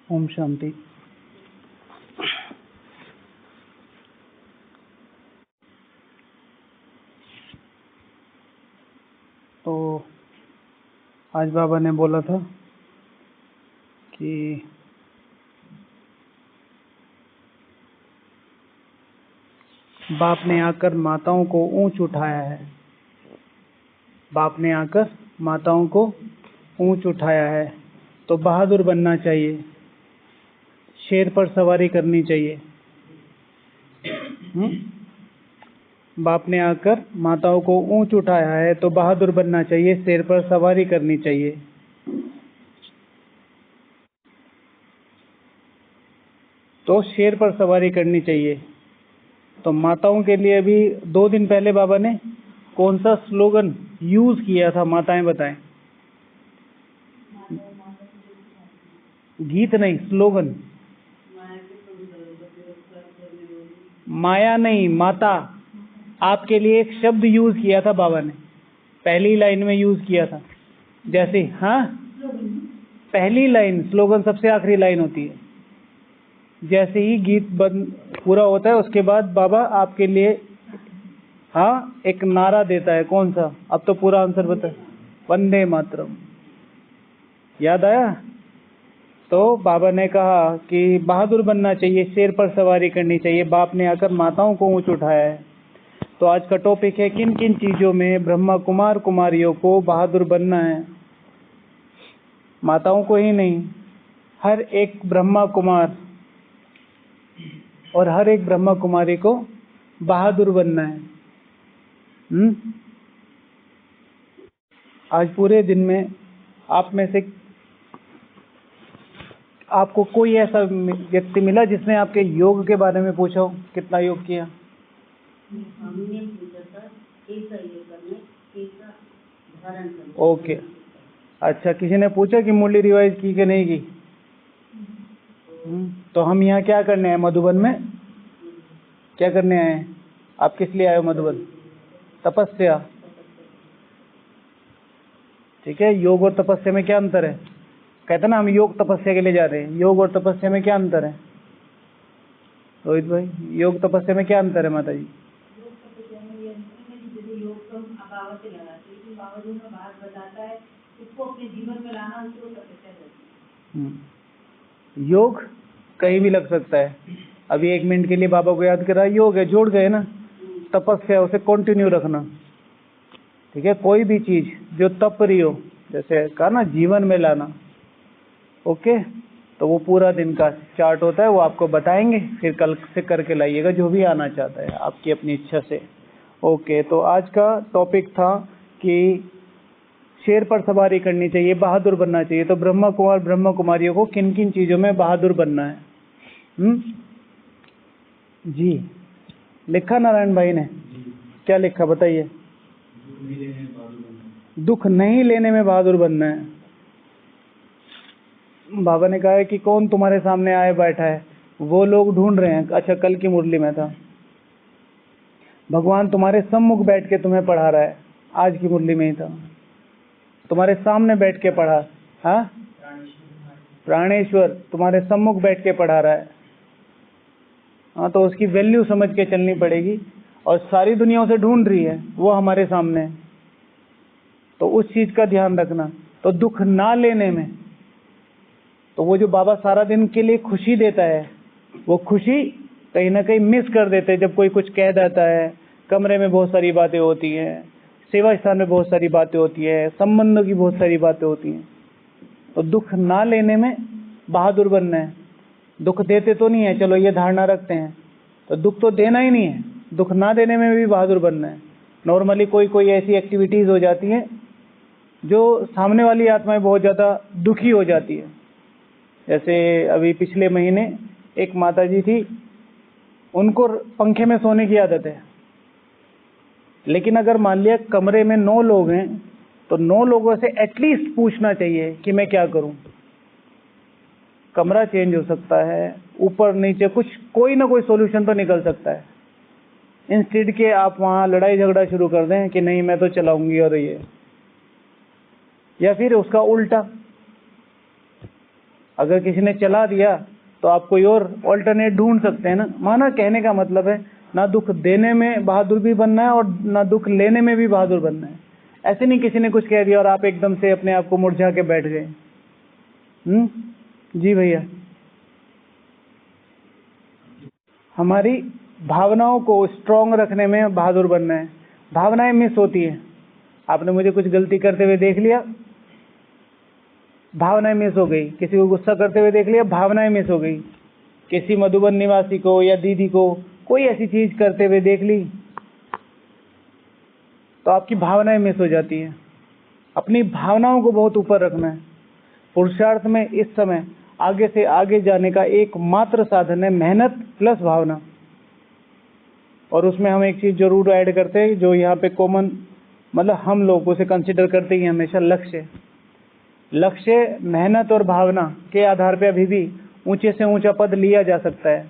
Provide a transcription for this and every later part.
ओम शांति। तो आज बाबा ने बोला था कि बाप ने आकर माताओं को ऊंच उठाया है। बाप ने आकर माताओं को ऊंच उठाया है, तो बहादुर बनना चाहिए, शेर पर सवारी करनी चाहिए। बाप ने आकर माताओं को ऊंच उठाया है, तो बहादुर बनना चाहिए, शेर पर सवारी करनी चाहिए। तो शेर पर सवारी करनी चाहिए। तो माताओं के लिए अभी 2 दिन पहले बाबा ने कौन सा स्लोगन यूज किया था? माताएं बताएं। गीत नहीं, स्लोगन। माया नहीं, माता। आपके लिए एक शब्द यूज किया था बाबा ने, पहली लाइन में यूज किया था। जैसे पहली लाइन स्लोगन सबसे आखिरी लाइन होती है। जैसे ही गीत पूरा होता है, उसके बाद बाबा आपके लिए एक नारा देता है। कौन सा? अब तो पूरा आंसर बता। वंदे मातरम। याद आया? तो बाबा ने कहा कि बहादुर बनना चाहिए, शेर पर सवारी करनी चाहिए। बाप ने आकर माताओं को ऊंच उठाया है। तो आज का टॉपिक है, किन किन चीजों में ब्रह्मा कुमार कुमारियों को बहादुर बनना है। माताओं को ही नहीं, हर एक ब्रह्मा कुमार और हर एक ब्रह्मा कुमारी को बहादुर बनना है। आज पूरे दिन में आप में से आपको कोई ऐसा व्यक्ति मिला जिसने आपके योग के बारे में पूछा हो? कितना योग किया? हमने पूछा था कैसा योग करना, कैसा धारण करना। ओके, अच्छा। किसी ने पूछा कि मुरली रिवाइज की कि नहीं की? तो हम यहाँ क्या करने आए मधुबन में? क्या करने आए हैं? आप किस लिए आए हो मधुबन? तपस्या। ठीक है। योग और तपस्या में क्या अंतर है? कहते ना हम योग तपस्या के लिए जा रहे हैं। योग और तपस्या में क्या अंतर है रोहित भाई? योग तपस्या में क्या अंतर है माता जी? योग तो बाबा से लगाते हैं, बाबा जो बात बताता है उसको अपने जीवन में लाना, उसको तपस्या करते हैं। योग कहीं भी लग सकता है। अभी 1 मिनट के लिए बाबा को याद करा, योग है, जोड़ गए ना। तपस्या उसे कंटिन्यू रखना। ठीक है। कोई भी चीज जो तप रही हो, जैसे कहा ना, जीवन में लाना। ओके। तो वो पूरा दिन का चार्ट होता है, वो आपको बताएंगे, फिर कल से करके लाइएगा जो भी आना चाहता है आपकी अपनी इच्छा से। ओके। तो आज का टॉपिक था कि शेर पर सवारी करनी चाहिए, बहादुर बनना चाहिए। तो ब्रह्मा कुमार ब्रह्मा कुमारियों को किन किन चीजों में बहादुर बनना है? जी, लिखा नारायण भाई ने? क्या लिखा बताइए? दुख नहीं लेने में बहादुर बनना है। बाबा ने कहा है कि कौन तुम्हारे सामने आए बैठा है? वो लोग ढूंढ रहे हैं। अच्छा, कल की मुरली में था, भगवान तुम्हारे सम्मुख बैठ के तुम्हें पढ़ा रहा है। आज की मुरली में ही था, तुम्हारे सामने बैठ के पढ़ा। प्राणेश्वर तुम्हारे सम्मुख बैठ के पढ़ा रहा है। तो उसकी वैल्यू समझ के चलनी पड़ेगी। और सारी दुनिया उसे ढूंढ रही है, वो हमारे सामने है। तो उस चीज का ध्यान रखना। तो दुख ना लेने में, तो वो जो बाबा सारा दिन के लिए खुशी देता है, वो खुशी कहीं ना कहीं मिस कर देते हैं। जब कोई कुछ कह देता है, कमरे में बहुत सारी बातें होती हैं, सेवा स्थान में बहुत सारी बातें होती है, संबंधों की बहुत सारी बातें होती हैं। तो दुख ना लेने में बहादुर बनना है। दुख देते तो नहीं है, चलो ये धारणा रखते हैं, तो दुख तो देना ही नहीं है। दुख ना देने में भी बहादुर बनना है। नॉर्मली कोई ऐसी एक्टिविटीज हो जाती हैं जो सामने वाली आत्माएं बहुत ज्यादा दुखी हो जाती है। जैसे अभी पिछले महीने एक माता जी थी, उनको पंखे में सोने की आदत है। लेकिन अगर मान लिया कमरे में 9 लोग हैं, तो 9 लोगों से एटलीस्ट पूछना चाहिए कि मैं क्या करूं। कमरा चेंज हो सकता है, ऊपर नीचे कुछ कोई ना कोई सॉल्यूशन तो निकल सकता है। इंस्टेड के आप वहां लड़ाई झगड़ा शुरू कर दें कि नहीं मैं तो चलाऊंगी और ये, या फिर उसका उल्टा, अगर किसी ने चला दिया तो आप कोई और ऑल्टरनेट ढूंढ सकते हैं ना। माना कहने का मतलब है ना दुख देने में बहादुर भी बनना है और ना दुख लेने में भी बहादुर बनना है। ऐसे नहीं किसी ने कुछ कह दिया और आप एकदम से अपने आप को मुरझा के बैठ गए। जी भैया, हमारी भावनाओं को स्ट्रांग रखने में बहादुर बनना है। भावनाएं मिस होती है। आपने मुझे कुछ गलती करते हुए देख लिया, भावनाएं मिस हो गई। किसी को गुस्सा करते हुए देख लिया, भावनाएं मिस हो गई। किसी मधुबन निवासी को या दीदी को कोई ऐसी चीज करते हुए देख ली तो आपकी भावनाएं मिस हो जाती है। अपनी भावनाओं को बहुत ऊपर रखना है। पुरुषार्थ में इस समय आगे से आगे जाने का एकमात्र साधन है मेहनत प्लस भावना। और उसमें हम एक चीज जरूर ऐड करते हैं जो यहाँ पे कॉमन, मतलब हम लोग उसे कंसिडर करते ही हमेशा, लक्ष्य। लक्ष्य, मेहनत और भावना के आधार पे अभी भी ऊंचे से ऊंचा पद लिया जा सकता है।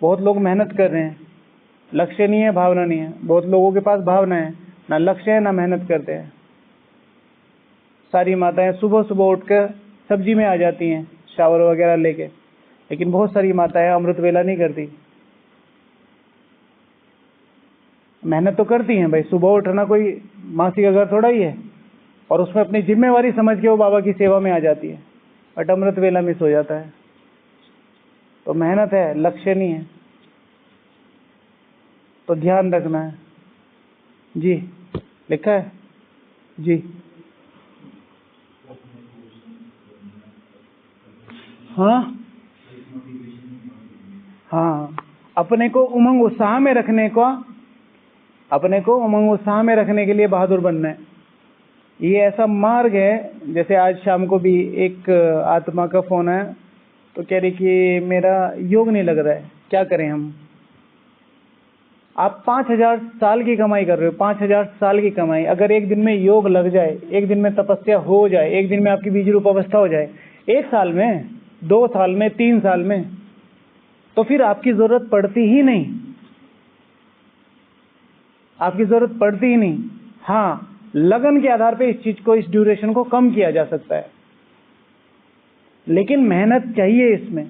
बहुत लोग मेहनत कर रहे हैं, लक्ष्य नहीं है, भावना नहीं है। बहुत लोगों के पास भावना है, ना लक्ष्य है, ना मेहनत करते हैं। सारी माताएं सुबह सुबह उठकर सब्जी में आ जाती हैं शावर वगैरह लेके, लेकिन बहुत सारी माताएं अमृत वेला नहीं करती। मेहनत तो करती हैं भाई, सुबह उठना कोई मासी का घर थोड़ा ही है, और उसमें अपनी जिम्मेवारी समझ के वो बाबा की सेवा में आ जाती है, बट अमृत वेला मिस हो जाता है। तो मेहनत है, लक्ष्य नहीं है, तो ध्यान रखना है। जी लिखा है जी। हाँ हाँ, अपने को उमंग उत्साह में रखने का, अपने को उमंग उत्साह में रखने के लिए बहादुर बनना है। ये ऐसा मार्ग है, जैसे आज शाम को भी एक आत्मा का फोन है, तो कह रही कि मेरा योग नहीं लग रहा है, क्या करें हम। आप 5000 साल की कमाई कर रहे हो, 5000 साल की कमाई, अगर एक दिन में योग लग जाए, एक दिन में तपस्या हो जाए, एक दिन में आपकी बीज रूप अवस्था हो जाए, 1 साल में, 2 साल में, 3 साल में, तो फिर आपकी जरूरत पड़ती ही नहीं, आपकी जरूरत पड़ती ही नहीं। हाँ, लगन के आधार पे इस चीज को, इस ड्यूरेशन को कम किया जा सकता है, लेकिन मेहनत चाहिए इसमें।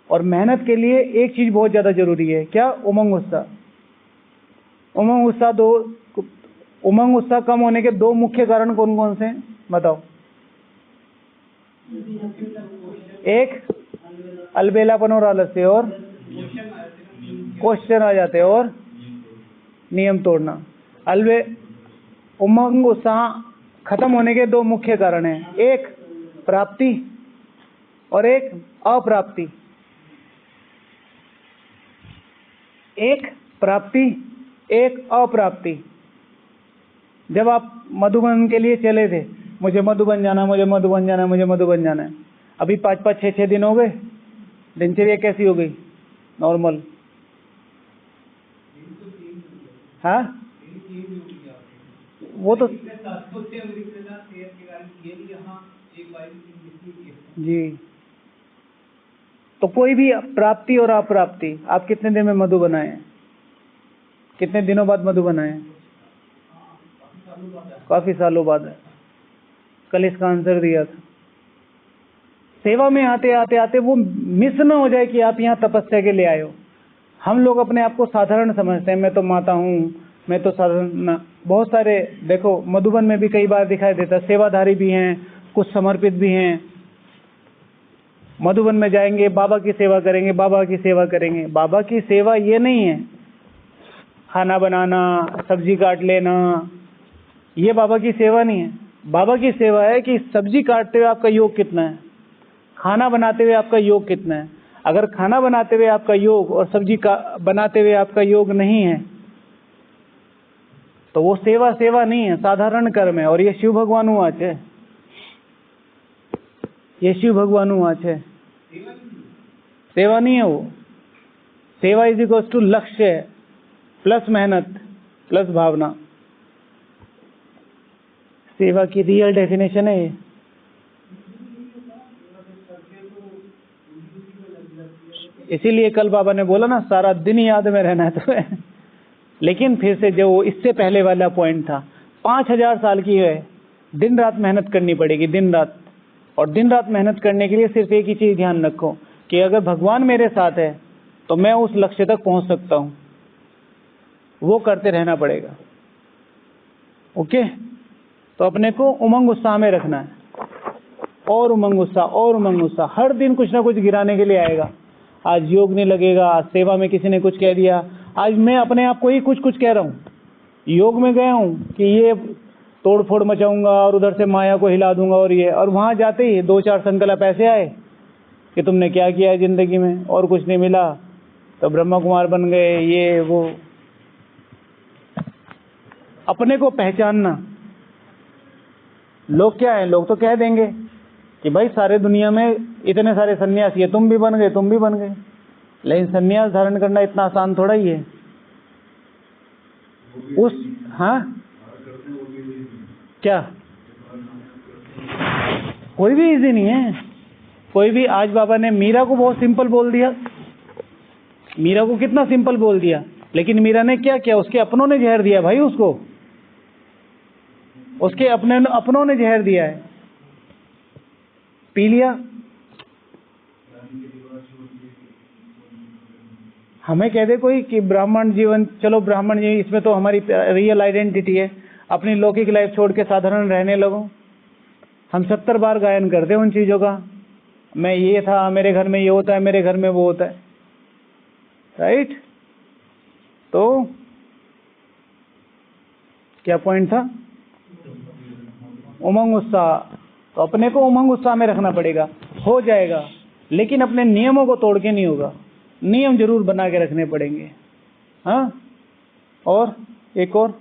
और मेहनत के लिए एक चीज बहुत ज्यादा जरूरी है, क्या? उमंग उत्साह। उमंग उत्साह कम होने के 2 मुख्य कारण कौन कौन से हैं बताओ? एक अलबेलापन और आलस्य, और क्वेश्चन आ जाते हैं, और नियम तोड़ना। उमंग उत्साह खत्म होने के 2 मुख्य कारण हैं, एक प्राप्ति और एक अप्राप्ति। एक प्राप्ति, एक अप्राप्ति। जब आप मधुबन के लिए चले थे, मुझे मधुबन जाना, मुझे मधुबन जाना, मुझे मधुबन जाना है, अभी 5-5, 6-6 दिन हो गए, दिनचर्या कैसी हो गई? नॉर्मल। हाँ, वो तो जी। तो कोई भी प्राप्ति और अप्राप्ति, आप कितने दिन में मधु बनाए? कितने दिनों बाद मधु बनाए? काफी सालों बाद है। कल इसका आंसर दिया था। सेवा में आते आते आते वो मिस ना हो जाए कि आप यहाँ तपस्या के लिए आए हो। हम लोग अपने आप को साधारण समझते हैं, मैं तो माता हूँ, मैं तो साधारण। बहुत सारे देखो, मधुबन में भी कई बार दिखाई देता, सेवाधारी भी हैं, कुछ समर्पित भी हैं। मधुबन में जाएंगे, बाबा की सेवा करेंगे, बाबा की सेवा करेंगे। बाबा की सेवा ये नहीं है खाना बनाना, सब्जी काट लेना, ये बाबा की सेवा नहीं है। बाबा की सेवा है कि सब्जी काटते हुए आपका योग कितना है, खाना बनाते हुए आपका योग कितना है। अगर खाना बनाते हुए आपका योग और सब्जी का बनाते हुए आपका योग नहीं है, तो वो सेवा सेवा नहीं है, साधारण कर्म है। और ये शिव भगवान वाच है, ये शिव भगवान वाच है, सेवा नहीं है वो। सेवा इज इक्वल्स टू लक्ष्य प्लस मेहनत प्लस भावना। सेवा की रियल डेफिनेशन है ये। इसीलिए कल बाबा ने बोला ना, सारा दिन याद में रहना है तुम्हें। लेकिन फिर से जो इससे पहले वाला पॉइंट था, 5000 साल की है, दिन रात मेहनत करनी पड़ेगी, दिन रात। और दिन रात मेहनत करने के लिए सिर्फ एक ही चीज ध्यान रखो कि अगर भगवान मेरे साथ है तो मैं उस लक्ष्य तक पहुंच सकता हूं। वो करते रहना पड़ेगा। ओके, तो अपने को उमंग उत्साह में रखना है, और उमंग उत्साह, और उमंग उत्साह। हर दिन कुछ ना कुछ गिराने के लिए आएगा। आज योग नहीं लगेगा, आज सेवा में किसी ने कुछ कह दिया, आज मैं अपने आप को ही कुछ कुछ कह रहा हूं। योग में गया हूं कि ये तोड़ फोड़ मचाऊंगा और उधर से माया को हिला दूंगा और ये, और वहां जाते ही 2-4 संकल्प ऐसे आए कि तुमने क्या किया है जिंदगी में और कुछ नहीं मिला, तो ब्रह्मा कुमार बन गए, ये वो। अपने को पहचानना। लोग क्या है, लोग तो कह देंगे कि भाई सारे दुनिया में इतने सारे सन्यासी है, तुम भी बन गए, तुम भी बन गए। लेकिन सन्यास धारण करना इतना आसान थोड़ा ही है। उस हाँ क्या, कोई भी इजी नहीं है, कोई भी। आज बाबा ने मीरा को बहुत सिंपल बोल दिया, मीरा को कितना सिंपल बोल दिया, लेकिन मीरा ने क्या किया, उसके अपनों ने जहर दिया भाई उसको, उसके अपनों ने जहर दिया है, पी लिया। हमें कह दे कोई कि ब्राह्मण जीवन, चलो ब्राह्मण जीवन इसमें तो हमारी रियल आइडेंटिटी है, अपनी लौकिक लाइफ छोड़ के साधारण रहने लगो। हम 70 बार गायन करते हैं उन चीजों का, मैं ये था, मेरे घर में ये होता है, मेरे घर में वो होता है, राइट। तो क्या पॉइंट था, उमंग उत्साह। तो अपने को उमंग उत्साह में रखना पड़ेगा, हो जाएगा, लेकिन अपने नियमों को तोड़ के नहीं होगा। नियम जरूर बना के रखने पड़ेंगे। हाँ, और एक और,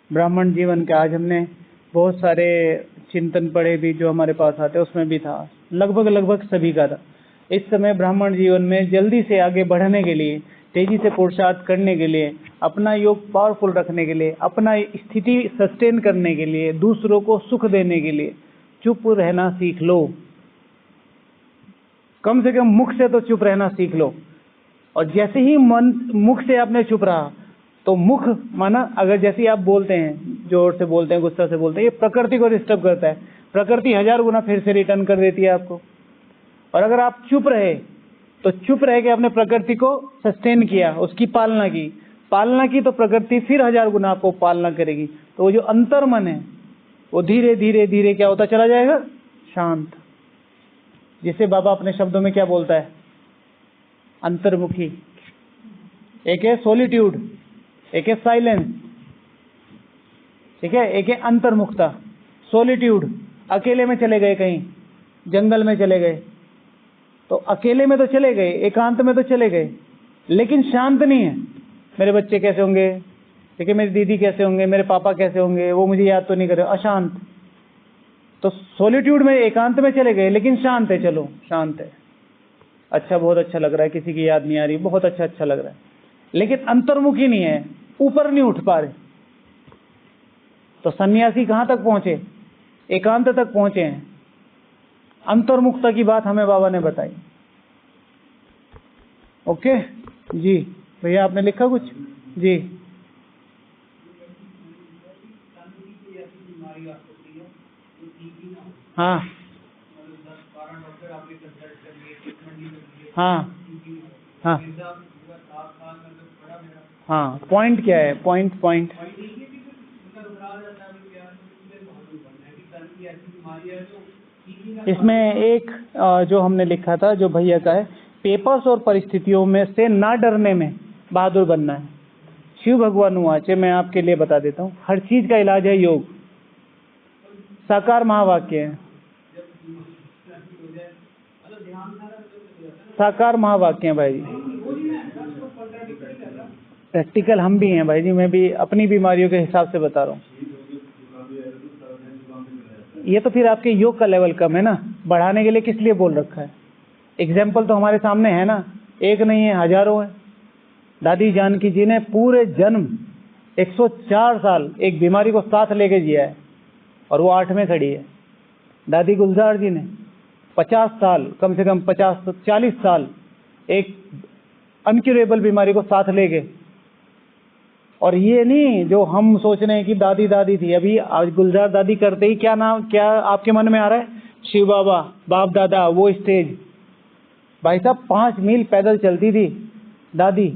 ब्राह्मण जीवन के आज हमने बहुत सारे चिंतन पढ़े भी, जो हमारे पास आते उसमें भी था, लगभग सभी का था। इस समय ब्राह्मण जीवन में जल्दी से आगे बढ़ने के लिए, तेजी से पुरुषार्थ करने के लिए, अपना योग पावरफुल रखने के लिए, अपना स्थिति सस्टेन करने के लिए, दूसरों को सुख देने के लिए चुप रहना सीख लो। कम से कम मुख से तो चुप रहना सीख लो। और जैसे ही मन मुख से आपने चुप रहा, तो मुख माना, अगर जैसे ही आप बोलते हैं, जोर से बोलते हैं, गुस्सा से बोलते हैं, ये प्रकृति को डिस्टर्ब करता है। प्रकृति 1000 गुना फिर से रिटर्न कर देती है आपको। और अगर आप चुप रहे, तो चुप रह के अपने प्रकृति को सस्टेन किया, उसकी पालना की तो प्रकृति फिर 1000 गुना आपको पालना करेगी। तो वो जो अंतर मन है, वो धीरे धीरे धीरे क्या होता चला जाएगा, शांत। जिसे बाबा अपने शब्दों में क्या बोलता है, अंतर्मुखी। एक है सॉलिट्यूड, एक है साइलेंस, ठीक है, एक है अंतर्मुखता। सॉलिट्यूड, अकेले में चले गए, कहीं जंगल में चले गए, तो अकेले में तो चले गए, एकांत में तो चले गए, लेकिन शांत नहीं है। मेरे बच्चे कैसे होंगे, ठीक है, मेरी दीदी कैसे होंगे, मेरे पापा कैसे होंगे, वो मुझे याद तो नहीं करे, अशांत। तो सॉलिट्यूड में, एकांत में चले गए, लेकिन शांत है, चलो शांत है, अच्छा, बहुत अच्छा लग रहा है, किसी की याद नहीं आ रही, बहुत अच्छा लग रहा है, लेकिन अंतर्मुखी नहीं है, ऊपर नहीं उठ पा रहे। तो सन्यासी कहां तक पहुंचे, एकांत तक पहुंचे हैं। अंतर्मुखता की बात हमें बाबा ने बताई। ओके जी, भैया आपने लिखा कुछ जी। हाँ हाँ हाँ हाँ, पॉइंट क्या है, पॉइंट इसमें एक जो हमने लिखा था, जो भैया का है, पेपर्स और परिस्थितियों में से ना डरने में बहादुर बनना है। शिव भगवान वाचे, मैं आपके लिए बता देता हूँ, हर चीज का इलाज है योग। साकार महावाक्य है, साकार महावाक्य है भाई जी। प्रैक्टिकल हम भी हैं भाई जी, मैं भी अपनी बीमारियों के हिसाब से बता रहा हूँ। ये तो फिर आपके योग का लेवल कम है ना, बढ़ाने के लिए किस लिए बोल रखा है। एग्जाम्पल तो हमारे सामने है ना, एक नहीं है, हजारों है। दादी जानकी जी ने पूरे जन्म 104 साल एक बीमारी को साथ लेके जिया है, और वो 8 में खड़ी है। दादी गुलजार जी ने 50 साल, कम से कम 40 साल एक अनक्यूरेबल बीमारी को साथ लेके और ये नहीं जो हम सोच रहे हैं कि दादी दादी थी। अभी आज गुलजार दादी करते ही क्या नाम, क्या आपके मन में आ रहा है? शिव बाबा, बाप दादा, वो स्टेज। भाई साहब 5 मील पैदल चलती थी दादी,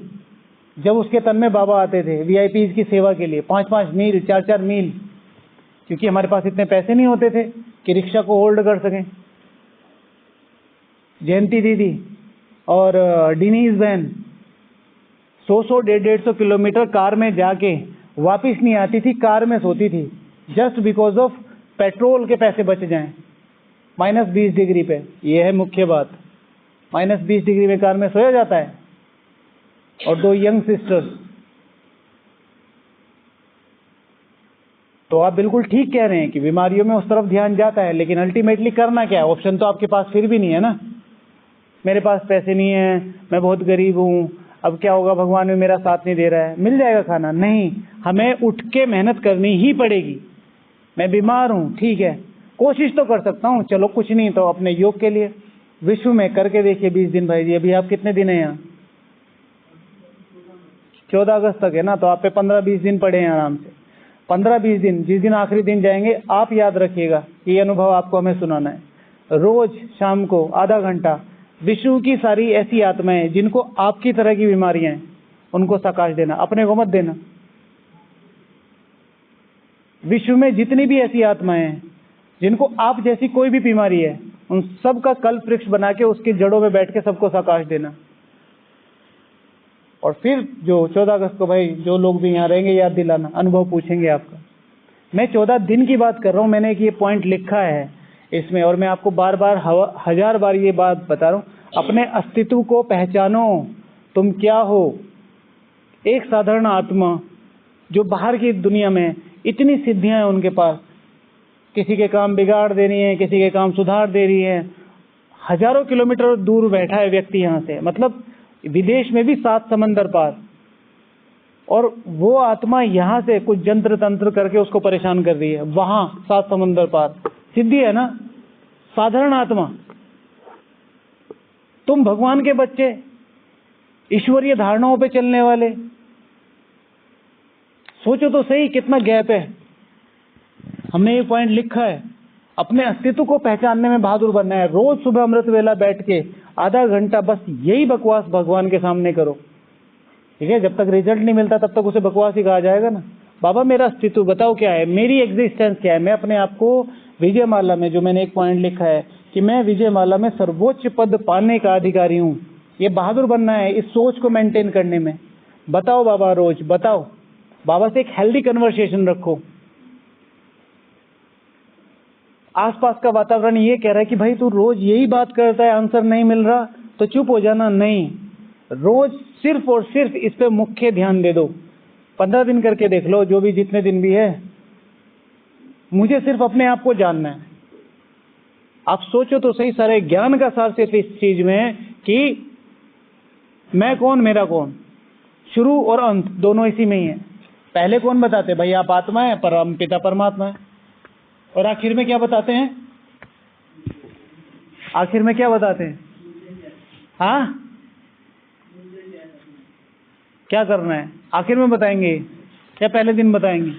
जब उसके तन में बाबा आते थे वीआईपी की सेवा के लिए। 5-5 मील, 4-4 मील, क्योंकि हमारे पास इतने पैसे नहीं होते थे कि रिक्शा को होल्ड कर सकें। जयंती दीदी और डिनीज बहन 100-100, 150 किलोमीटर कार में जाके वापिस नहीं आती थी, कार में सोती थी, जस्ट बिकॉज ऑफ पेट्रोल के पैसे बच जाएं। -20 डिग्री पे, ये है मुख्य बात। -20 डिग्री में कार में सोया जाता है। और 2 यंग सिस्टर्स। तो आप बिल्कुल ठीक कह रहे हैं कि बीमारियों में उस तरफ ध्यान जाता है, लेकिन अल्टीमेटली करना क्या है? ऑप्शन तो आपके पास फिर भी नहीं है ना। मेरे पास पैसे नहीं है, मैं बहुत गरीब हूं, अब क्या होगा, भगवान भी मेरा साथ नहीं दे रहा है, मिल जाएगा खाना? नहीं, हमें उठ के मेहनत करनी ही पड़ेगी। मैं बीमार हूं, ठीक है, कोशिश तो कर सकता हूं, चलो कुछ नहीं तो अपने योग के लिए विश्व में करके देखिए 20 दिन। भाई जी अभी आप कितने दिन हैं यहाँ? 14 अगस्त तक है ना, तो आप पे 15-20 दिन पड़े हैं आराम से। 15-20 दिन, जिस दिन आखिरी दिन जाएंगे आप याद रखिएगा, ये अनुभव आपको हमें सुनाना है। रोज शाम को आधा घंटा विश्व की सारी ऐसी आत्माएं जिनको आपकी तरह की बीमारियां हैं उनको सकाश देना, अपने को मत देना। विश्व में जितनी भी ऐसी आत्माएं हैं जिनको आप जैसी कोई भी बीमारी है, उन सब का कल्प वृक्ष बना के उसकी जड़ों में बैठ के सबको सकाश देना। और फिर जो 14 अगस्त को भाई जो लोग भी यहाँ रहेंगे याद दिलाना, अनुभव पूछेंगे आपका। मैं 14 दिन की बात कर रहा हूँ, मैंने एक ये पॉइंट लिखा है इसमें, और मैं आपको बार बार 1000 बार ये बात बता रहा हूँ। अपने अस्तित्व को पहचानो, तुम क्या हो। एक साधारण आत्मा जो बाहर की दुनिया में इतनी सिद्धियां हैं उनके पास, किसी के काम बिगाड़ दे रही है, किसी के काम सुधार दे रही है। हजारों किलोमीटर दूर बैठा है व्यक्ति यहाँ से, मतलब विदेश में भी 7 समंदर पार, और वो आत्मा यहाँ से कुछ जंत्र तंत्र करके उसको परेशान कर रही है वहां 7 समंदर पार। सिद्धि है ना, साधारण आत्मा। तुम भगवान के बच्चे, ईश्वरीय धारणाओं पे चलने वाले, सोचो तो सही कितना गैप है। हमने ये पॉइंट लिखा है, अपने अस्तित्व को पहचानने में बहादुर बनना है। रोज सुबह अमृत वेला बैठ के आधा घंटा बस यही बकवास भगवान के सामने करो, ठीक है। जब तक रिजल्ट नहीं मिलता तब तक उसे बकवास ही कहा जाएगा ना। बाबा मेरा अस्तित्व बताओ क्या है, मेरी एग्जिस्टेंस क्या है। मैं अपने आप को विजयमाला में, जो मैंने एक पॉइंट लिखा है कि मैं विजयमाला में सर्वोच्च पद पाने का अधिकारी हूँ, ये बहादुर बनना है इस सोच को मेंटेन करने में। बताओ बाबा, रोज बताओ। बाबा से एक हेल्दी कन्वर्सेशन रखो। आसपास का वातावरण ये कह रहा है कि भाई तू रोज यही बात करता है, आंसर नहीं मिल रहा तो चुप हो जाना। नहीं, रोज सिर्फ और सिर्फ इस पे मुख्य ध्यान दे दो। 15 दिन करके देख लो, जो भी जितने दिन भी है। मुझे सिर्फ अपने आप को जानना है। आप सोचो तो सही, सारे ज्ञान का सार सिर्फ इस चीज में है कि मैं कौन, मेरा कौन। शुरू और अंत दोनों इसी में ही है। पहले कौन बताते भाई, आप आत्मा है, परम पिता परमात्मा है। और आखिर में क्या बताते हैं? आखिर में क्या बताते हैं? हाँ, क्या करना है आखिर में बताएंगे या पहले दिन बताएंगे?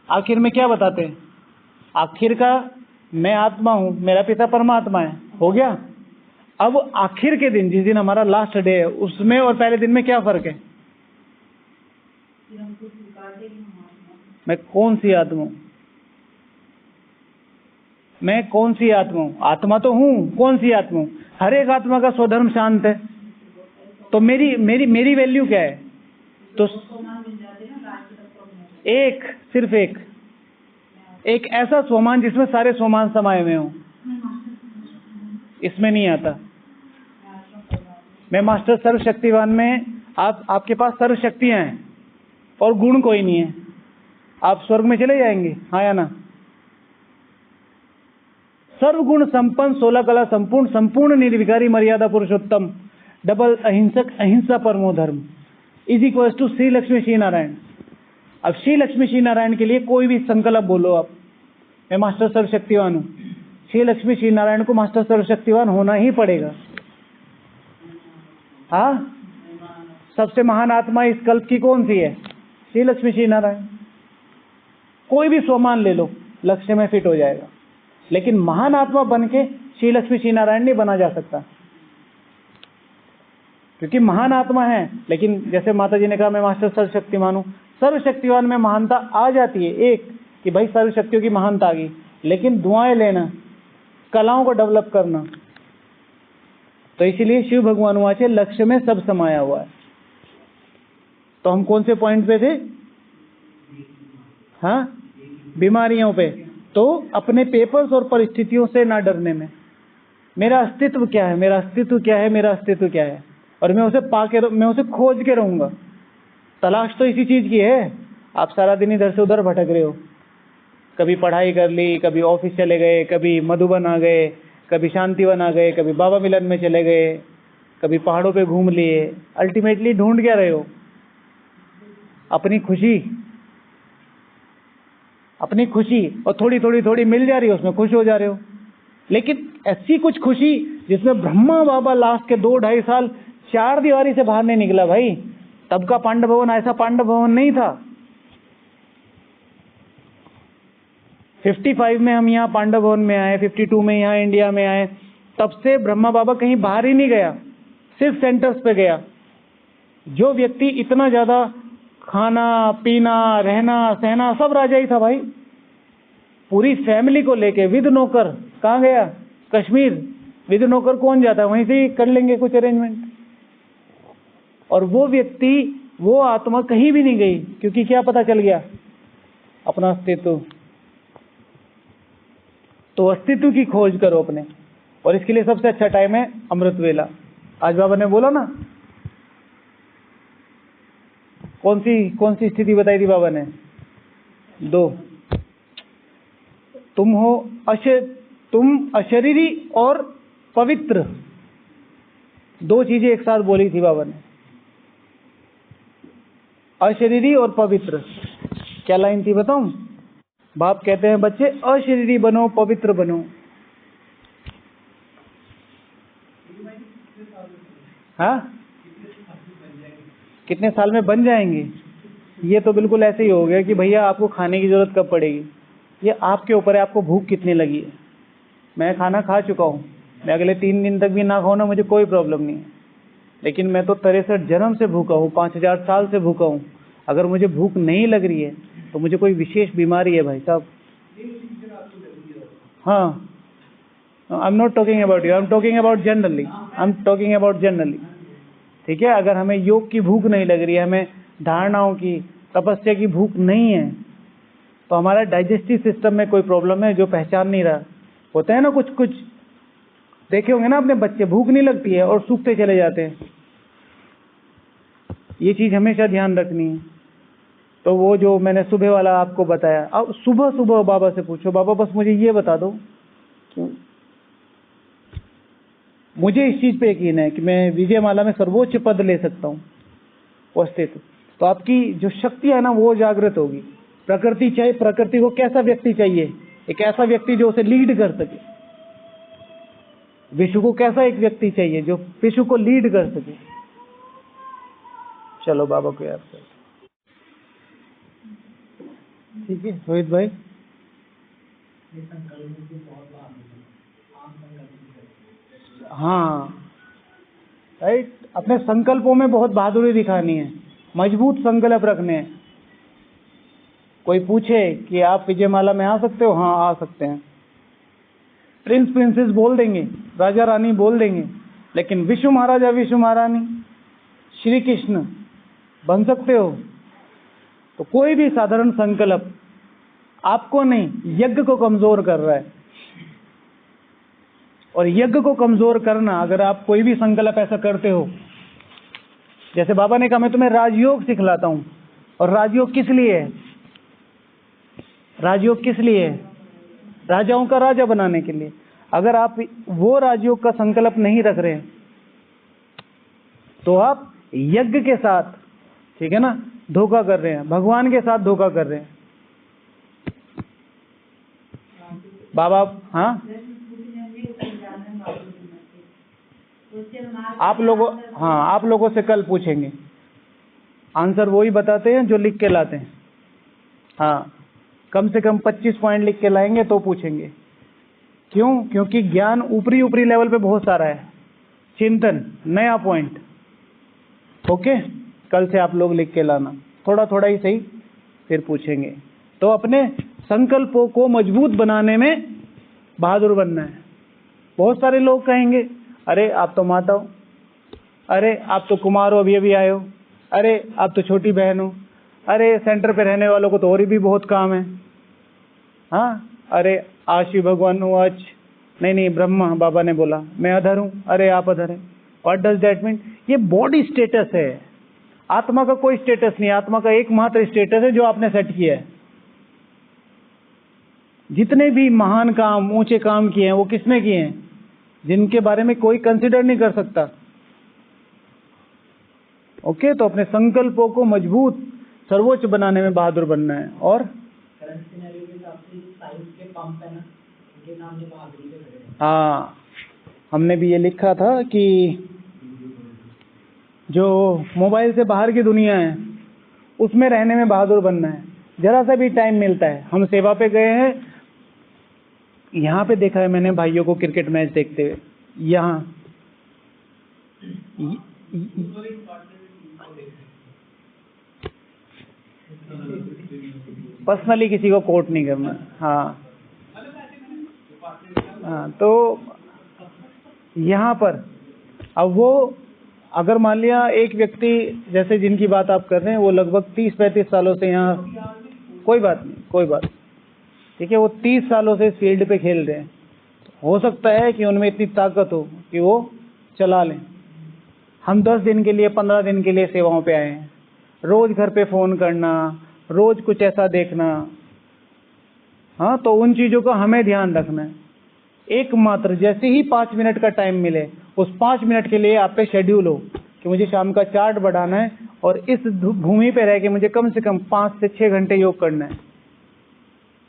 आखिर में क्या बताते हैं? आखिर का मैं आत्मा हूं, मेरा पिता परमात्मा है, हो गया। अब आखिर के दिन, जिस दिन हमारा लास्ट डे है, उसमें और पहले दिन में क्या फर्क है? मैं कौन सी आत्मा हूं? मैं कौन सी आत्मा हूं? आत्मा तो हूं, कौन सी आत्मा हूं? हर एक आत्मा का स्वधर्म शांत है। तो मेरी मेरी मेरी वैल्यू क्या है? तो एक, सिर्फ एक ऐसा स्वमान जिसमें सारे स्वमान समाये हुए हों, इसमें नहीं आता। मैं मास्टर सर्वशक्तिवान में, आपके पास सर्व शक्तियां हैं और गुण कोई नहीं है, आप स्वर्ग में चले जाएंगे, हाँ या ना? सर्वगुण संपन्न, 16 कला संपूर्ण, संपूर्ण निर्विकारी, मर्यादा पुरुषोत्तम, डबल अहिंसक, अहिंसा परमो धर्म, is equal to Shri Lakshmi Shri Narayan. अब श्री लक्ष्मी श्री नारायण के लिए कोई भी संकल्प बोलो आप, मैं मास्टर सर्वशक्तिवान हूँ। श्री लक्ष्मी श्री नारायण को मास्टर सर्वशक्तिवान होना ही पड़ेगा। हाँ, सबसे महान आत्मा इस कल्प की कौन सी है? श्री लक्ष्मी श्री नारायण। कोई भी स्वमान ले लो, लक्ष्य में फिट हो जाएगा। लेकिन महान आत्मा बन के श्री लक्ष्मी श्री नारायण नहीं बना जा सकता, क्योंकि महान आत्मा है। लेकिन जैसे माता जी ने कहा मैं मास्टर सर्वशक्तिमान हूं, सर्वशक्तिमान में महानता आ जाती है। एक कि भाई सर्वशक्तियों की महानता आ गई, लेकिन दुआएं लेना, कलाओं को डेवलप करना, तो इसीलिए शिव भगवान वाचे लक्ष्य में सब समाया हुआ है। तो हम कौन से पॉइंट पे थे? हाँ, बीमारियों पे। तो अपने पेपर्स और परिस्थितियों से ना डरने में, मेरा अस्तित्व क्या है, मेरा अस्तित्व क्या है, मेरा अस्तित्व क्या है, और मैं उसे मैं उसे खोज के रहूंगा। तलाश तो इसी चीज की है। आप सारा दिन इधर से उधर भटक रहे हो, कभी पढ़ाई कर ली, कभी ऑफिस चले गए, कभी मधुबन आ गए, कभी शांतिवन आ गए, कभी बाबा मिलन में चले गए, कभी पहाड़ों पे घूम लिए। अल्टीमेटली ढूंढ क्या रहे हो? अपनी खुशी, अपनी खुशी, और थोड़ी थोड़ी थोड़ी मिल जा रही है, उसमें खुश हो जा रहे हो। लेकिन ऐसी कुछ खुशी जिसमें ब्रह्मा बाबा लास्ट के 2-2.5 साल 4 दीवारी से बाहर नहीं निकला भाई। तब का पांडव भवन ऐसा पांडव भवन नहीं था। 55 में हम यहाँ पांडव भवन में आए, 52 में यहाँ इंडिया में आए, तब से ब्रह्मा बाबा कहीं बाहर ही नहीं गया, सिर्फ सेंटर्स पे गया। जो व्यक्ति इतना ज्यादा खाना पीना रहना सहना सब राजा ही था भाई, पूरी फैमिली को लेके विद नौकर कहाँ गया? कश्मीर। विद नौकर कौन जाता है? वहीं से ही कर लेंगे कुछ अरेंजमेंट। और वो व्यक्ति, वो आत्मा कहीं भी नहीं गई, क्योंकि क्या पता चल गया? अपना अस्तित्व। तो अस्तित्व की खोज करो अपने, और इसके लिए सबसे अच्छा टाइम है अमृत वेला। आज बाबा ने बोला ना, कौन सी स्थिति बताई थी बाबा ने? 2। तुम अशरीरी और पवित्र, 2 चीजें एक साथ बोली थी बाबा ने, अशरीरी और पवित्र। क्या लाइन थी बताऊं? बाप कहते हैं बच्चे अशरीरी बनो, पवित्र बनो। हाँ, कितने साल में बन जाएंगे? ये तो बिल्कुल ऐसे ही हो गया कि भैया आपको खाने की जरूरत कब पड़ेगी, ये आपके ऊपर है, आपको भूख कितनी लगी है। मैं खाना खा चुका हूँ, मैं अगले 3 दिन तक भी ना खाऊं ना, मुझे कोई प्रॉब्लम नहीं है। लेकिन मैं तो 63 जन्म से भूखा हूँ, 5000 साल से भूखा हूँ। अगर मुझे भूख नहीं लग रही है तो मुझे कोई विशेष बीमारी है भाई साहब। हाँ, I am not talking about you, I am talking about generally, I am talking about generally. ठीक है, अगर हमें योग की भूख नहीं लग रही है, हमें धारणाओं की, तपस्या की भूख नहीं है, तो हमारा डाइजेस्टिव सिस्टम में कोई प्रॉब्लम है जो पहचान नहीं रहा। होता है ना, कुछ कुछ देखे होंगे ना अपने बच्चे, भूख नहीं लगती है और सूखते चले जाते हैं। ये चीज हमेशा ध्यान रखनी है। तो वो जो मैंने सुबह वाला आपको बताया, अब सुबह सुबह बाबा से पूछो, बाबा बस मुझे ये बता दो, मुझे इस चीज पे यकीन है कि मैं विजयमाला में सर्वोच्च पद ले सकता हूँ, वो अस्तित्व। तो आपकी जो शक्ति है ना, वो जागृत होगी। प्रकृति चाहिए, प्रकृति को कैसा व्यक्ति चाहिए? एक ऐसा व्यक्ति जो उसे लीड कर सके। विश्व को कैसा एक व्यक्ति चाहिए जो विश्व को लीड कर सके? चलो बाबा को याद करो। ठीक है रोहित भाई, हाँ राइट, अपने संकल्पों में बहुत बहादुरी दिखानी है, मजबूत संकल्प रखने हैं। कोई पूछे कि आप विजयमाला में आ सकते हो? हाँ आ सकते हैं। प्रिंस प्रिंसेस बोल देंगे, राजा रानी बोल देंगे, लेकिन विश्व महाराजा विश्व महारानी श्री कृष्ण बन सकते हो? तो कोई भी साधारण संकल्प आपको नहीं, यज्ञ को कमजोर कर रहा है। और यज्ञ को कमजोर करना, अगर आप कोई भी संकल्प ऐसा करते हो, जैसे बाबा ने कहा मैं तुम्हें राजयोग सिखलाता हूं, और राजयोग किस लिए है? राजयोग किस लिए है? राजाओं का राजा बनाने के लिए। अगर आप वो राजयोग का संकल्प नहीं रख रहे हैं तो आप यज्ञ के साथ, ठीक है ना, धोखा कर रहे हैं, भगवान के साथ धोखा कर रहे हैं। बाबा हाँ, आप लोगों से कल पूछेंगे आंसर वही बताते हैं जो लिख के लाते हैं। हाँ, कम से कम 25 पॉइंट लिख के लाएंगे तो पूछेंगे। क्यों? क्योंकि ज्ञान ऊपरी ऊपरी लेवल पे बहुत सारा है, चिंतन नया पॉइंट। ओके, कल से आप लोग लिख के लाना, थोड़ा थोड़ा ही सही, फिर पूछेंगे। तो अपने संकल्पों को मजबूत बनाने में बहादुर बनना है। बहुत सारे लोग कहेंगे, अरे आप तो माता हो, अरे आप तो कुमार हो, अभी अभी आए हो, अरे आप तो छोटी बहन हो, अरे सेंटर पे रहने वालों को तो और भी बहुत काम है। हाँ, अरे आज शिव भगवान हूँ, आज नहीं ब्रह्मा बाबा ने बोला मैं अधर हूँ, अरे आप अधर हैं। What does that mean? ये बॉडी स्टेटस है, आत्मा का कोई स्टेटस नहीं। आत्मा का एकमात्र स्टेटस है जो आपने सेट किया है। जितने भी महान काम, ऊंचे काम किए हैं, वो किसने किए हैं? जिनके बारे में कोई कंसिडर नहीं कर सकता। ओके, तो अपने संकल्पों को मजबूत, सर्वोच्च बनाने में बहादुर बनना है। और हाँ, हमने भी ये लिखा था कि जो मोबाइल से बाहर की दुनिया है उसमें रहने में बहादुर बनना है। जरा सा भी टाइम मिलता है, हम सेवा पे गए हैं, यहाँ पे देखा है मैंने भाइयों को क्रिकेट मैच देखते हुए, यहाँ पर्सनली किसी को कोट नहीं करना। हाँ हाँ, तो यहाँ पर अब वो, अगर मान लिया एक व्यक्ति जैसे जिनकी बात आप कर रहे हैं, वो लगभग 30-35 सालों से यहाँ, कोई बात नहीं, कोई बात, ठीक है, वो 30 सालों से इस फील्ड पे खेल रहे हैं। हो सकता है कि उनमें इतनी ताकत हो कि वो चला लें। हम 10 दिन के लिए, 15 दिन के लिए सेवाओं पे आए हैं। रोज घर पे फोन करना, रोज कुछ ऐसा देखना, हाँ, तो उन चीजों का हमें ध्यान रखना है। एकमात्र जैसे ही 5 मिनट का टाइम मिले, उस 5 मिनट के लिए आप पे शेड्यूल हो कि मुझे शाम का चार्ट बढ़ाना है और इस भूमि पे रह के मुझे कम से कम 5 से 6 घंटे योग करना है।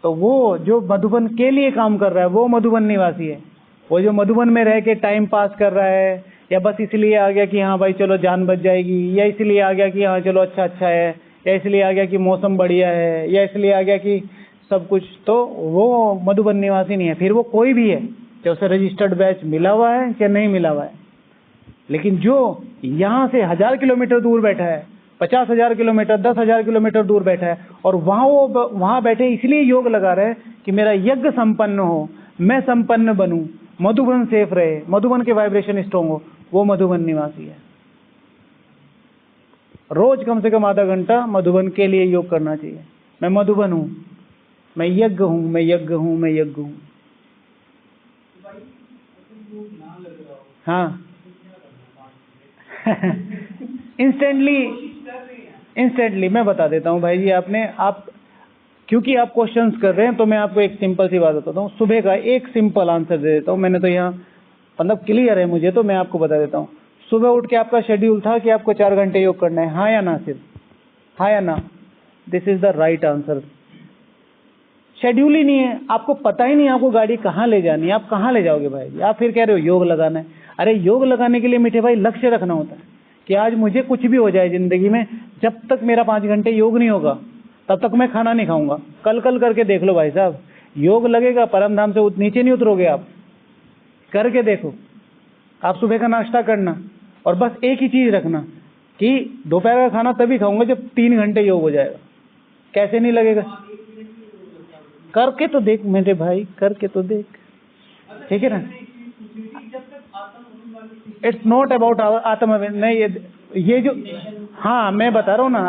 तो वो जो मधुबन के लिए काम कर रहा है वो मधुबन निवासी है। वो जो मधुबन में रह के टाइम पास कर रहा है, या बस इसलिए आ गया कि हाँ भाई चलो जान बच जाएगी, या इसलिए आ गया कि हाँ चलो अच्छा है, या इसलिए आ गया कि मौसम बढ़िया है, या इसलिए आ गया कि सब कुछ, तो वो मधुबन निवासी नहीं है। फिर वो कोई भी है, चाहे उसे रजिस्टर्ड बैच मिला हुआ है या नहीं मिला हुआ है। लेकिन जो यहाँ से 1000 किलोमीटर दूर बैठा है, 50,000 किलोमीटर, 10,000 किलोमीटर दूर बैठा है, और वहाँ बैठे इसलिए योग लगा रहे हैं कि मेरा यज्ञ संपन्न हो, मैं संपन्न बनूं, मधुबन सेफ रहे, मधुबन के वाइब्रेशन स्ट्रॉन्ग हो, वो मधुबन निवासी है। रोज कम से कम आधा घंटा मधुबन के लिए योग करना चाहिए। मैं मधुबन हूँ, मैं यज्ञ हूँ, मैं यज्ञ हूँ, मैं यज्ञ हूँ। हाँ इंस्टेंटली मैं बता देता हूँ भाई जी। आप क्योंकि आप क्वेश्चंस कर रहे हैं तो मैं आपको एक सिंपल सी बात बताता हूँ। सुबह का एक सिंपल आंसर दे देता हूँ। मैंने तो यहाँ मतलब क्लियर है मुझे, तो मैं आपको बता देता हूँ। सुबह उठ के आपका शेड्यूल था कि आपको 4 घंटे योग करना है, हाँ या ना? सिर्फ हाँ या ना? This is the right answer. Schedule ही नहीं है, आपको पता ही नहीं आपको गाड़ी कहाँ ले जानी है, आप कहाँ ले जाओगे भाई? आप फिर कह रहे हो योग लगाना है। अरे योग लगाने के लिए मीठे भाई लक्ष्य रखना होता है कि आज मुझे कुछ भी हो जाए जिंदगी में, जब तक मेरा 5 घंटे योग नहीं होगा तब तक मैं खाना नहीं खाऊंगा। कल करके देख लो भाई साहब, योग लगेगा, परम धाम से नीचे नहीं उतरोगे आप। करके देखो। आप सुबह का नाश्ता करना और बस एक ही चीज रखना कि दोपहर का खाना तभी खाऊंगा जब 3 घंटे योग हो जाएगा। कैसे नहीं लगेगा? करके तो देख मेरे भाई, करके तो देख, ठीक है ना? इट्स नॉट अबाउट आत्म, नहीं ये जो, हाँ मैं बता रहा हूँ ना,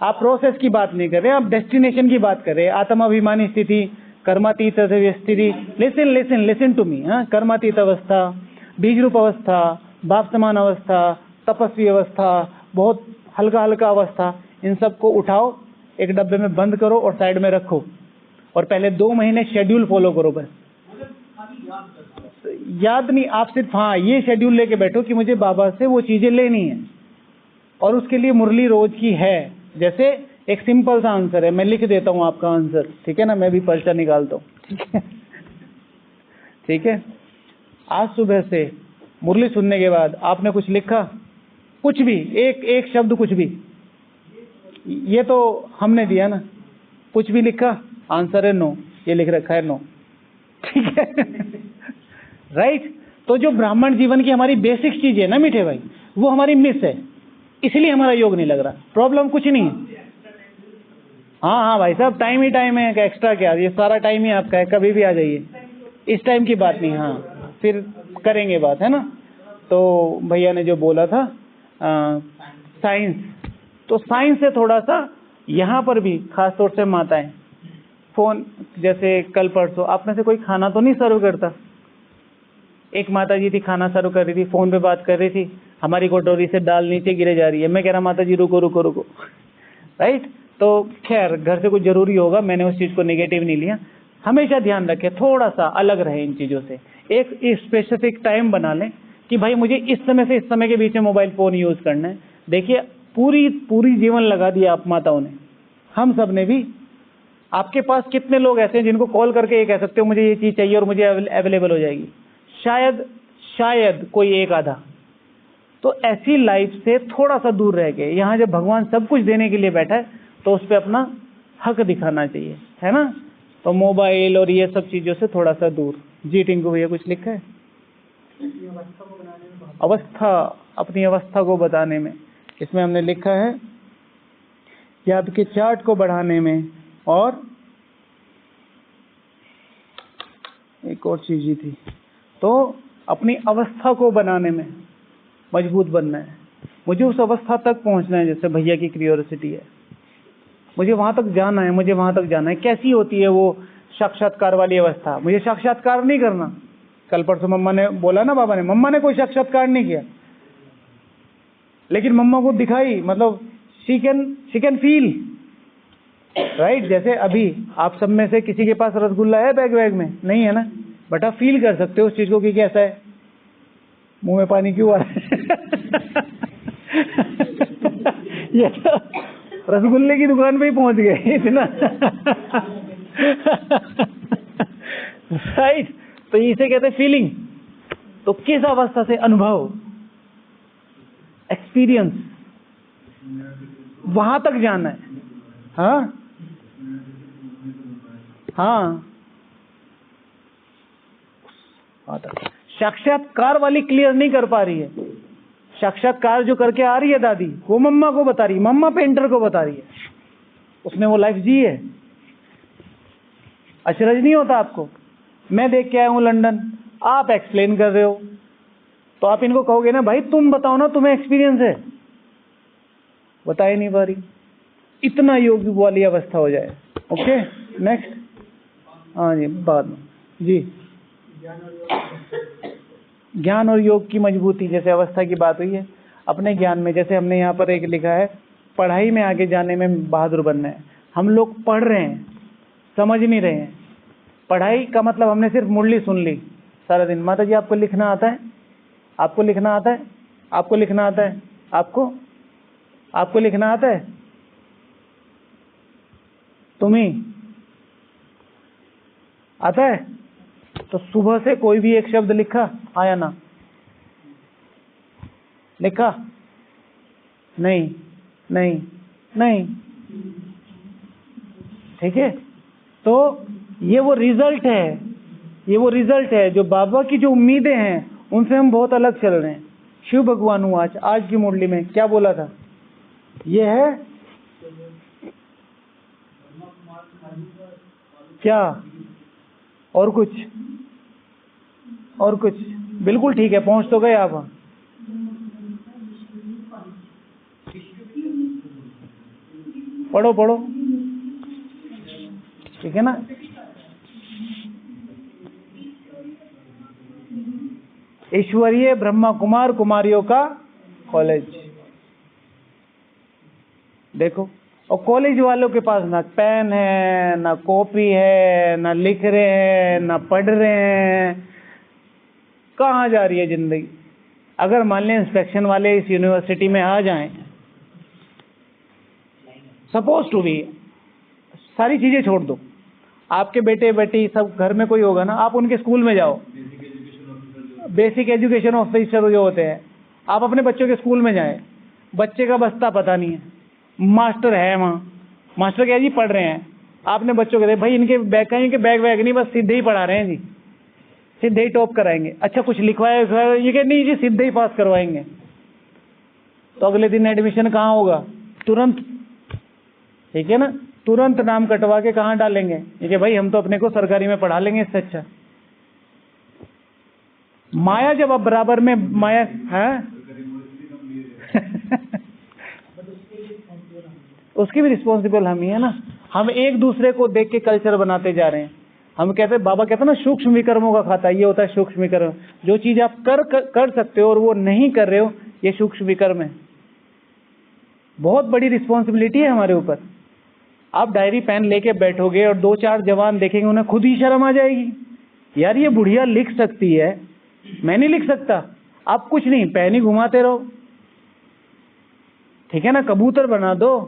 आप प्रोसेस की बात नहीं कर रहे, आप डेस्टिनेशन की बात कर रहे हैं। आत्माभिमानी स्थिति, कर्मातीत स्थिति, लिसन टू मी। हाँ, कर्मातीत अवस्था, बीज रूप अवस्था, बाप समान अवस्था, तपस्वी अवस्था, बहुत हल्का अवस्था, इन सबको उठाओ, एक डब्बे में बंद करो और साइड में रखो, और पहले 2 महीने शेड्यूल फॉलो करो। बस याद नहीं, आप सिर्फ हाँ ये शेड्यूल लेके बैठो कि मुझे बाबा से वो चीजें लेनी है, और उसके लिए मुरली रोज की है। जैसे एक सिंपल सा आंसर है, मैं लिख देता हूँ आपका आंसर, ठीक है ना? मैं भी पर्चा निकालता हूँ, ठीक है? ठीक है, आज सुबह से मुरली सुनने के बाद आपने कुछ लिखा, कुछ भी, एक शब्द, कुछ भी, ये तो हमने दिया ना, कुछ भी लिखा आंसर है नो, ये लिख रखा है नो, ठीक है राइट। तो जो ब्राह्मण जीवन की हमारी बेसिक चीज है ना मीठे भाई, वो हमारी मिस है, इसलिए हमारा योग नहीं लग रहा। प्रॉब्लम कुछ नहीं है। हाँ भाई साहब, टाइम ही टाइम है, एक्स्ट्रा क्या, ये सारा टाइम ही आपका है, कभी भी आ जाइए, इस टाइम की बात नहीं। हाँ फिर करेंगे बात, है ना। तो भैया ने जो बोला था साइंस, तो साइंस से थोड़ा सा यहाँ पर भी खास तौर से माताएं फोन, जैसे कल परसों आप में से कोई खाना तो नहीं सर्व करता, एक माता जी थी खाना सर्व कर रही थी, फोन पे बात कर रही थी, हमारी कटोरी से दाल नीचे गिरे जा रही है, मैं कह रहा माता जी रुको रुको रुको, राइट। तो खैर घर से कुछ जरूरी होगा, मैंने उस चीज को नेगेटिव नहीं लिया। हमेशा ध्यान रखें, थोड़ा सा अलग रहे इन चीजों से, एक स्पेसिफिक टाइम बना लें कि भाई मुझे इस समय से इस समय के बीच में मोबाइल फोन यूज करना है। देखिए पूरी जीवन लगा दिया आप माताओं ने, हम सब ने भी। आपके पास कितने लोग ऐसे हैं जिनको कॉल करके ये कह सकते हो मुझे ये चीज चाहिए और मुझे अवेलेबल हो जाएगी? शायद कोई एक आधा। तो ऐसी लाइफ से थोड़ा सा दूर रह के, यहाँ जब भगवान सब कुछ देने के लिए बैठा है तो उस पर अपना हक दिखाना चाहिए, है ना। तो मोबाइल और ये सब चीजों से थोड़ा सा दूर। जी टिंकू भैया कुछ लिखा है? अवस्था, अपनी अवस्था को बताने में, इसमें हमने लिखा है कि आपके चार्ट को बढ़ाने में, और एक और चीज ही थी, तो अपनी अवस्था को बनाने में मजबूत बनना है। मुझे उस अवस्था तक पहुंचना है, जैसे भैया की क्यूरियोसिटी है, मुझे वहां तक जाना है, मुझे वहां तक जाना है। कैसी होती है वो साक्षात्कार वाली अवस्था? मुझे साक्षात्कार नहीं करना। कल परसों मम्मा ने बोला ना, बाबा ने, मम्मा ने कोई साक्षात्कार नहीं किया, लेकिन मम्मा को दिखाई, मतलब शी कैन फील, राइट। जैसे अभी आप सब में से किसी के पास रसगुल्ला है बैग में? नहीं है ना, बट आप फील कर सकते हो उस चीज को कि कैसा है। मुंह में पानी क्यों आ रहा है? ये तो रसगुल्ले की दुकान पे ही पहुंच गए इतना राइट। तो इसे कहते हैं फीलिंग। तो किस अवस्था से? अनुभव, एक्सपीरियंस, वहां तक जाना है। हाँ साक्षात्कार वाली क्लियर नहीं कर पा रही है। साक्षात्कार जो करके आ रही है दादी, वो मम्मा को बता रही है, मम्मा पेंटर को बता रही है, उसने वो लाइफ जी है। अचरज नहीं होता आपको? मैं देख के आया हूं लंदन, आप एक्सप्लेन कर रहे हो, तो आप इनको कहोगे ना भाई तुम बताओ ना, तुम्हें एक्सपीरियंस है, बता ही नहीं पा रही। इतना योग वाली अवस्था हो जाए। Okay next. हाँ जी, बाद में जी। ज्ञान और योग की मजबूती, जैसे अवस्था की बात हुई है, अपने ज्ञान में, जैसे हमने यहाँ पर एक लिखा है, पढ़ाई में आगे जाने में बहादुर बनना है। हम लोग पढ़ रहे हैं, समझ नहीं रहे हैं। पढ़ाई का मतलब हमने सिर्फ मुरली सुन ली सारा दिन। माता जी आपको लिखना आता है? आपको लिखना आता है? आपको लिखना आता है? आपको लिखना आता है? तुम्हें आता है? तो सुबह से कोई भी एक शब्द लिखा? आया ना? लिखा? नहीं नहीं नहीं, ठीक है। तो ये वो रिजल्ट है, ये वो रिजल्ट है जो बाबा की जो उम्मीदें हैं उनसे हम बहुत अलग चल रहे हैं। शिव भगवान हूँ आज की मुरली में क्या बोला था? ये है क्या? और कुछ? और कुछ? बिल्कुल ठीक है, पहुंच तो गए आप। पढ़ो पढ़ो, ठीक है ना। ईश्वरीय ब्रह्मा कुमार कुमारियों का कॉलेज देखो, और कॉलेज वालों के पास ना पेन है, ना कॉपी है, ना लिख रहे हैं, ना पढ़ रहे हैं। कहाँ जा रही है जिंदगी? अगर मान लें इंस्पेक्शन वाले इस यूनिवर्सिटी में आ जाएं, सपोज टू बी, सारी चीजें छोड़ दो, आपके बेटे बेटी सब घर में कोई होगा ना, आप उनके स्कूल में जाओ, बेसिक एजुकेशन ऑफिसर जो होते हैं, आप अपने बच्चों के स्कूल में जाएं, बच्चे का बस्ता पता नहीं है, मास्टर है वहाँ, मास्टर क्या जी पढ़ रहे हैं, आपने बच्चों को भाई इनके बैग कहीं के बैग वैग नहीं, बस सीधे ही पढ़ा रहे हैं जी, सीधे ही टॉप कराएंगे। अच्छा कुछ लिखवाया ये कि नहीं जी सीधे ही पास करवाएंगे। तो अगले दिन एडमिशन कहाँ होगा, तुरंत, ठीक है ना, तुरंत नाम कटवा के कहाँ डालेंगे, ये कि भाई हम तो अपने को सरकारी में पढ़ा लेंगे इससे अच्छा। माया जब अब बराबर में माया है उसकी भी रिस्पॉन्सिबल हम ही है ना। हम एक दूसरे को देख के कल्चर बनाते जा रहे हैं। हम कहते हैं, बाबा कहते हैं ना सूक्ष्म विकर्मों का खाता, ये होता है सूक्ष्म विकर्म। जो चीज आप कर सकते हो और वो नहीं कर रहे हो, ये सूक्ष्म विकर्म है। बहुत बड़ी रिस्पॉन्सिबिलिटी है हमारे ऊपर। आप डायरी पेन लेके बैठोगे और 2-4 जवान देखेंगे, उन्हें खुद ही शर्म आ जाएगी, यार ये बुढ़िया लिख सकती है, मैं नहीं लिख सकता। आप कुछ नहीं, पेन ही घुमाते रहो, ठीक है ना, कबूतर बना दो,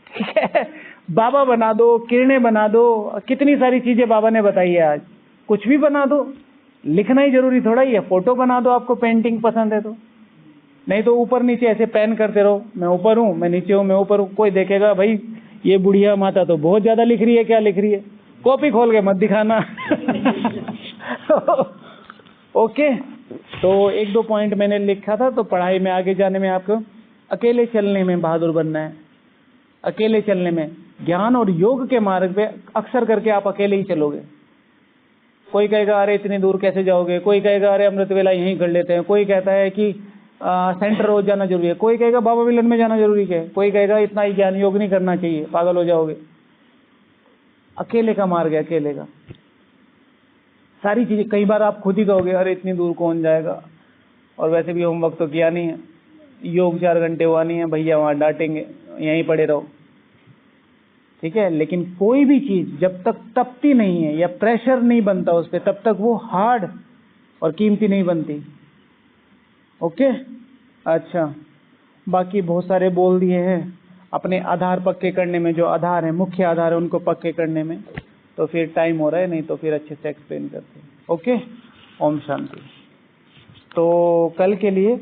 ठीक है, बाबा बना दो, किरणें बना दो, कितनी सारी चीजें बाबा ने बताई है आज, कुछ भी बना दो। लिखना ही जरूरी थोड़ा ही है, फोटो बना दो, आपको पेंटिंग पसंद है तो। नहीं तो ऊपर नीचे ऐसे पेन करते रहो, मैं ऊपर हूँ, मैं नीचे हूँ, मैं ऊपर हूँ, कोई देखेगा भाई ये बुढ़िया माता तो बहुत ज्यादा लिख रही है, क्या लिख रही है, कॉपी खोल के मत दिखाना। ओके, तो 1-2 पॉइंट मैंने लिखा था। तो पढ़ाई में आगे जाने में आपको अकेले चलने में बहादुर बनना है। अकेले चलने में, ज्ञान और योग के मार्ग पे अक्सर करके आप अकेले ही चलोगे। कोई कहेगा अरे इतनी दूर कैसे जाओगे, कोई कहेगा अरे अमृत वेला यहीं कर लेते हैं, कोई कहता है कि सेंटर रोज जाना जरूरी है, कोई कहेगा बाबा विलन में जाना जरूरी है, कोई कहेगा इतना ही ज्ञान योग नहीं करना चाहिए, पागल हो जाओगे। अकेले का मार्ग है, अकेले का। सारी चीजें, कई बार आप खुद ही कहोगे अरे इतनी दूर कौन जाएगा, और वैसे भी होमवर्क तो किया नहीं है, योग 4 घंटे हुआ नहीं है, भैया वहां डांटेंगे, यहीं पड़े रहो, ठीक है। लेकिन कोई भी चीज जब तक तपती नहीं है या प्रेशर नहीं बनता उस पर, तब तक वो हार्ड और कीमती नहीं बनती। ओके, अच्छा, बाकी बहुत सारे बोल दिए हैं अपने आधार पक्के करने में, जो आधार है, मुख्य आधार है, उनको पक्के करने में। तो फिर टाइम हो रहा है, नहीं तो फिर अच्छे से एक्सप्लेन करते हैं। ओके, ओम शांति। तो कल के लिए